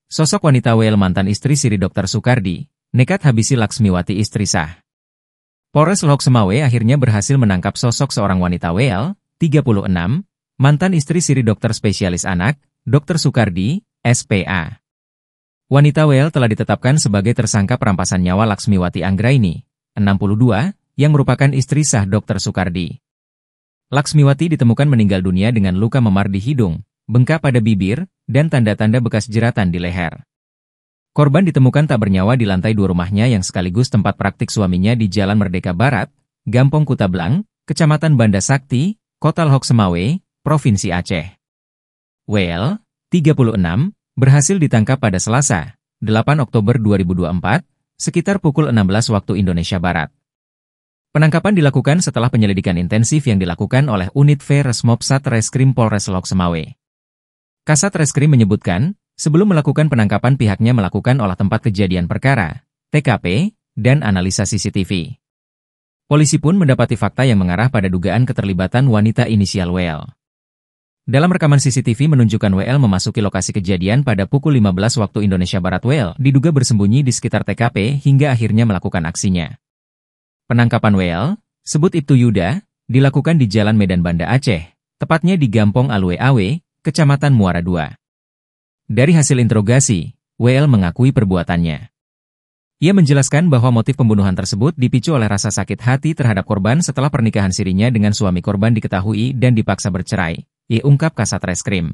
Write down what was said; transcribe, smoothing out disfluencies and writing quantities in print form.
Sosok wanita WL mantan istri Siri Dr. Soekardi, nekat habisi Laksmiwati istri sah. Polres Lok Semawe akhirnya berhasil menangkap sosok seorang wanita WL, 36, mantan istri Siri Dokter Spesialis Anak, Dr. Soekardi, SPA. Wanita WL telah ditetapkan sebagai tersangka perampasan nyawa Laksmiwati Anggraini, 62, yang merupakan istri sah Dr. Soekardi. Laksmiwati ditemukan meninggal dunia dengan luka memar di hidung, bengkak pada bibir, dan tanda-tanda bekas jeratan di leher. Korban ditemukan tak bernyawa di lantai 2 rumahnya yang sekaligus tempat praktik suaminya di Jalan Merdeka Barat, Gampong Kutablang, Kecamatan Banda Sakti, Kota Lok Semawe, Provinsi Aceh. WL, 36, berhasil ditangkap pada Selasa, 8 Oktober 2024, sekitar pukul 16 waktu Indonesia Barat. Penangkapan dilakukan setelah penyelidikan intensif yang dilakukan oleh Unit V Resmob Satreskrim Polres Lok Semawe. Kasat Reskrim menyebutkan, sebelum melakukan penangkapan pihaknya melakukan olah tempat kejadian perkara, TKP, dan analisa CCTV. Polisi pun mendapati fakta yang mengarah pada dugaan keterlibatan wanita inisial WL. Dalam rekaman CCTV menunjukkan WL memasuki lokasi kejadian pada pukul 15 waktu Indonesia Barat. WL diduga bersembunyi di sekitar TKP hingga akhirnya melakukan aksinya. Penangkapan WL, sebut Ibtu Yuda, dilakukan di Jalan Medan Banda Aceh, tepatnya di Gampong Alwe Awe, Kecamatan Muara II. Dari hasil interogasi, WL mengakui perbuatannya. Ia menjelaskan bahwa motif pembunuhan tersebut dipicu oleh rasa sakit hati terhadap korban setelah pernikahan sirinya dengan suami korban diketahui dan dipaksa bercerai, ia ungkap Kasat Reskrim.